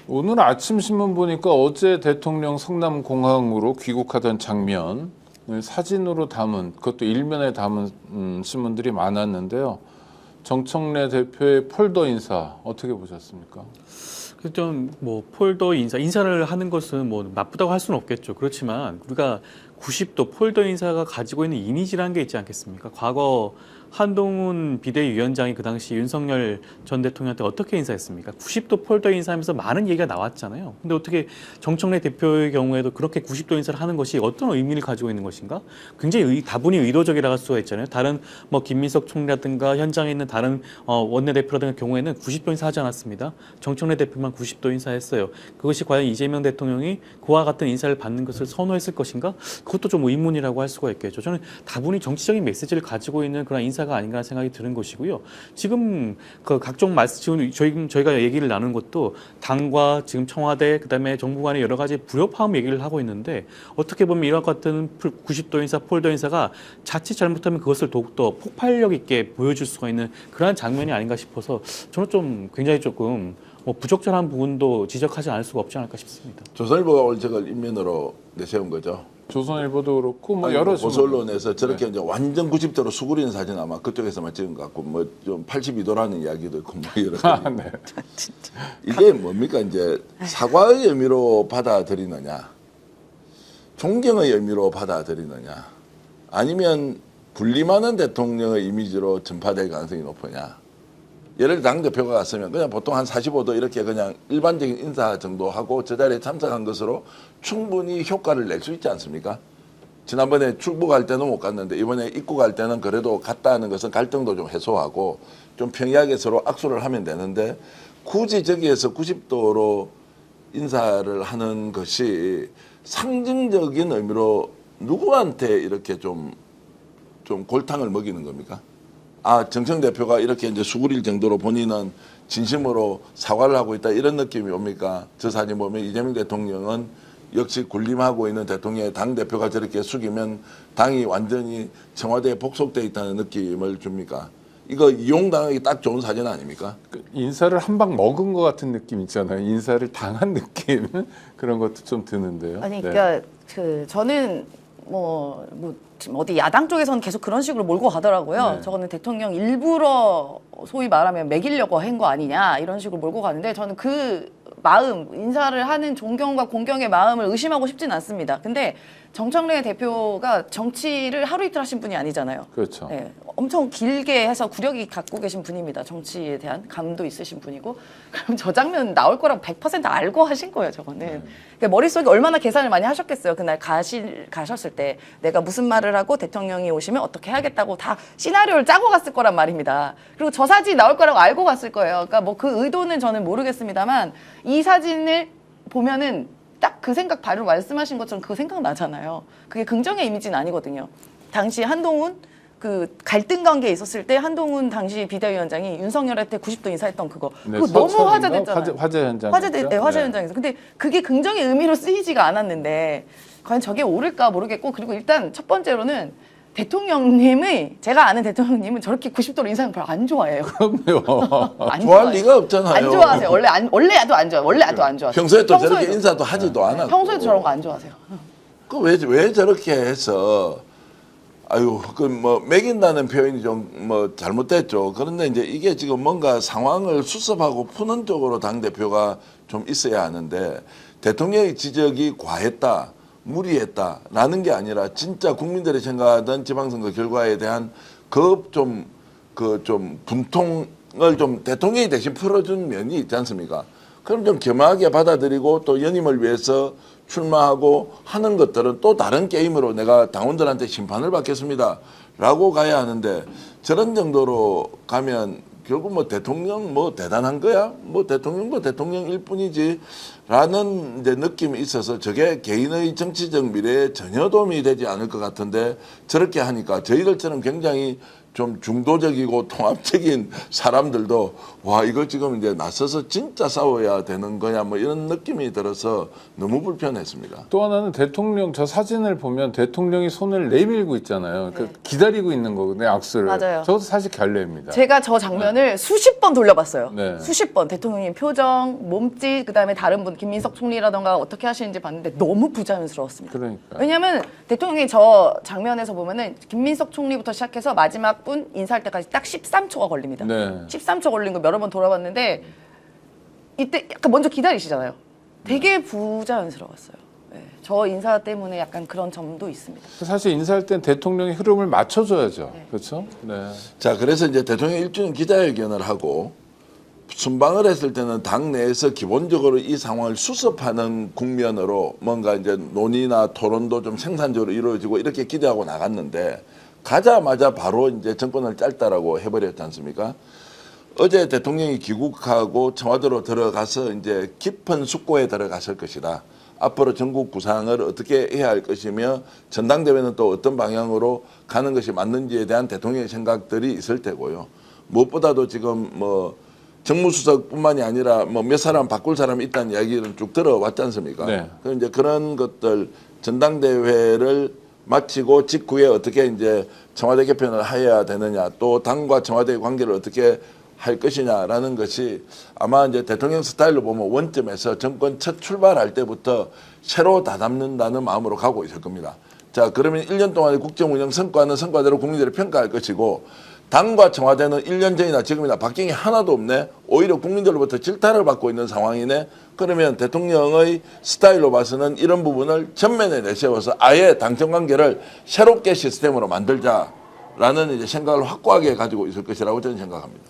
오늘 아침 신문 보니까 어제 대통령 성남공항으로 귀국하던 장면을 사진으로 담은, 그것도 일면에 담은 신문들이 많았는데요. 정청래 대표의 폴더 인사 어떻게 보셨습니까? 좀 뭐 폴더 인사를 하는 것은 뭐 나쁘다고 할 수는 없겠죠. 그렇지만 우리가 90도 폴더 인사가 가지고 있는 이미지라는 게 있지 않겠습니까? 과거 한동훈 비대위원장이 그 당시 윤석열 전 대통령한테 어떻게 인사했습니까? 90도 폴더 인사하면서 많은 얘기가 나왔잖아요. 근데 어떻게 정청래 대표의 경우에도 그렇게 90도 인사를 하는 것이 어떤 의미를 가지고 있는 것인가? 굉장히 다분히 의도적이라고 할 수가 있잖아요. 다른 뭐 김민석 총리라든가 현장에 있는 다른 원내대표라든가 경우에는 90도 인사 하지 않았습니다. 정청래 대표만 90도 인사했어요. 그것이 과연 이재명 대통령이 그와 같은 인사를 받는 것을 선호했을 것인가? 그것도 좀 의문이라고 할 수가 있겠죠. 저는 다분히 정치적인 메시지를 가지고 있는 그런 인사가 아닌가 생각이 드는 것이고요. 지금 그 각종 말씀, 지금 저희가 얘기를 나눈 것도 당과 지금 청와대 그다음에 정부 간의 여러 가지 불협화음 얘기를 하고 있는데 어떻게 보면 이와 같은 90도 인사, 폴더 인사가 자칫 잘못하면 그것을 더욱더 폭발력 있게 보여줄 수가 있는 그러한 장면이 아닌가 싶어서 저는 좀 굉장히 조금 뭐 부적절한 부분도 지적하지 않을 수가 없지 않을까 싶습니다. 조선일보가 오늘 저걸 인면으로 내세운 거죠. 조선일보도 그렇고 뭐 아니, 여러 보수 언론에서 저렇게 네. 이제 완전 90도로 수그리는 사진 아마 그쪽에서만 찍은 것 같고 뭐 좀 82도라는 이야기도 있고 뭐 여러 가지. 네. 이게 뭡니까 이제 사과의 의미로 받아들이느냐, 존경의 의미로 받아들이느냐, 아니면 군림하는 대통령의 이미지로 전파될 가능성이 높으냐. 예를 들어 당대표가 갔으면 그냥 보통 한 45도 이렇게 그냥 일반적인 인사 정도 하고 저 자리에 참석한 것으로 충분히 효과를 낼 수 있지 않습니까? 지난번에 출국할 때는 못 갔는데 이번에 입국할 때는 그래도 갔다는 것은 갈등도 좀 해소하고 좀 평이하게 서로 악수를 하면 되는데 굳이 저기에서 90도로 인사를 하는 것이 상징적인 의미로 누구한테 이렇게 좀 골탕을 먹이는 겁니까? 아, 정청 대표가 이렇게 이제 수그릴 정도로 본인은 진심으로 사과를 하고 있다 이런 느낌이 옵니까? 저 사진 보면 이재명 대통령은 역시 군림하고 있는 대통령의 당 대표가 저렇게 숙이면 당이 완전히 청와대에 복속돼 있다는 느낌을 줍니까? 이거 이용당하기 딱 좋은 사진 아닙니까? 인사를 한 방 먹은 것 같은 느낌 있잖아요. 인사를 당한 느낌 그런 것도 좀 드는데요. 아니 네. 그러니까 저는 지금 어디 야당 쪽에서는 계속 그런 식으로 몰고 가더라고요. 네. 저거는 대통령 일부러 소위 말하면 매기려고 한 거 아니냐 이런 식으로 몰고 가는데 저는 그 마음, 인사를 하는 존경과 공경의 마음을 의심하고 싶진 않습니다. 근데 정청래 대표가 정치를 하루 이틀 하신 분이 아니잖아요. 그렇죠. 네, 엄청 길게 해서 구력이 갖고 계신 분입니다. 정치에 대한 감도 있으신 분이고 그럼 저 장면 나올 거라고 100% 알고 하신 거예요. 저거는. 그러니까 머릿속에 얼마나 계산을 많이 하셨겠어요. 그날 가셨을 때 내가 무슨 말을 하고 대통령이 오시면 어떻게 해야겠다고 다 시나리오를 짜고 갔을 거란 말입니다. 그리고 저 사진이 나올 거라고 알고 갔을 거예요. 그러니까 뭐 그 의도는 저는 모르겠습니다만 이 사진을 보면은 딱 그 생각 바로 말씀하신 것처럼 그 생각 나잖아요. 그게 긍정의 이미지는 아니거든요. 당시 한동훈 그 갈등 관계에 있었을 때 한동훈 당시 비대위원장이 윤석열한테 90도 인사했던 그거. 네, 그거 너무 서천인가? 화제됐잖아요. 화제 현장. 화제 현장에서. 근데 그게 긍정의 의미로 쓰이지가 않았는데 과연 저게 옳을까 모르겠고 그리고 일단 첫 번째로는 대통령님의 제가 아는 대통령님은 저렇게 90도로 인상 별로 안 좋아해요. 그럼요. 안 좋아할 좋아해요. 리가 없잖아요. 안 좋아하세요. 원래도 안 좋아요. 원래도 안 좋아해요. 평소에 또 저렇게 인사도 하지도 않았고. 평소에도 저런 거 안 좋아하세요. 그 왜 저렇게 해서 아유 그 뭐 매긴다는 표현이 좀 뭐 잘못됐죠. 그런데 이제 이게 지금 뭔가 상황을 수습하고 푸는 쪽으로 당 대표가 좀 있어야 하는데 대통령의 지적이 과했다, 무리했다라는 게 아니라 진짜 국민들이 생각하던 지방선거 결과에 대한 좀 분통을 좀 대통령이 대신 풀어준 면이 있지 않습니까? 그럼 좀 겸허하게 받아들이고 또 연임을 위해서 출마하고 하는 것들은 또 다른 게임으로 내가 당원들한테 심판을 받겠습니다 라고 가야 하는데 저런 정도로 가면 결국 뭐 대통령 뭐 대단한 거야? 뭐 대통령일 뿐이지 라는 이제 느낌이 있어서 저게 개인의 정치적 미래에 전혀 도움이 되지 않을 것 같은데 저렇게 하니까 저희들처럼 굉장히 좀 중도적이고 통합적인 사람들도 와 이거 지금 이제 나서서 진짜 싸워야 되는 거냐 뭐 이런 느낌이 들어서 너무 불편했습니다. 또 하나는 대통령 저 사진을 보면 대통령이 손을 내밀고 있잖아요. 그 기다리고 있는 거거든요. 악수를. 맞아요. 저것도 사실 결례입니다. 제가 저 장면을 수십 번 돌려봤어요. 네. 수십 번 대통령님 표정, 몸짓, 그다음에 다른 분 김민석 총리라던가 어떻게 하시는지 봤는데 너무 부자연스러웠습니다. 그러니까. 왜냐하면 대통령이 저 장면에서 보면은 김민석 총리부터 시작해서 마지막 분 인사할 때까지 딱 13초가 걸립니다. 네. 13초 걸린 거 여러 번 돌아봤는데 이때 약간 먼저 기다리시잖아요. 되게 부자연스러웠어요. 네. 저 인사 때문에 약간 그런 점도 있습니다. 사실 인사할 땐 대통령의 흐름을 맞춰줘야죠. 그렇죠? 네. 자 그래서 이제 대통령 1주년 기자회견을 하고 순방을 했을 때는 당 내에서 기본적으로 이 상황을 수습하는 국면으로 뭔가 이제 논의나 토론도 좀 생산적으로 이루어지고 이렇게 기대하고 나갔는데 가자마자 바로 이제 정권을 짤다라고 해버렸지 않습니까? 어제 대통령이 귀국하고 청와대로 들어가서 이제 깊은 숙고에 들어갔을 것이다. 앞으로 전국 구상을 어떻게 해야 할 것이며 전당대회는 또 어떤 방향으로 가는 것이 맞는지에 대한 대통령의 생각들이 있을 테고요. 무엇보다도 지금 뭐 정무수석뿐만이 아니라 뭐 몇 사람 바꿀 사람이 있다는 이야기를 쭉 들어왔지 않습니까? 네. 그럼 이제 그런 것들 전당대회를 마치고 직후에 어떻게 이제 청와대 개편을 해야 되느냐 또 당과 청와대의 관계를 어떻게 할 것이냐라는 것이 아마 이제 대통령 스타일로 보면 원점에서 정권 첫 출발할 때부터 새로 다잡는다는 마음으로 가고 있을 겁니다. 자, 그러면 1년 동안의 국정 운영 성과는 성과대로 국민들이 평가할 것이고 당과 청와대는 1년 전이나 지금이나 바뀐 게 하나도 없네. 오히려 국민들로부터 질타를 받고 있는 상황이네. 그러면 대통령의 스타일로 봐서는 이런 부분을 전면에 내세워서 아예 당청 관계를 새롭게 시스템으로 만들자라는 이제 생각을 확고하게 가지고 있을 것이라고 저는 생각합니다.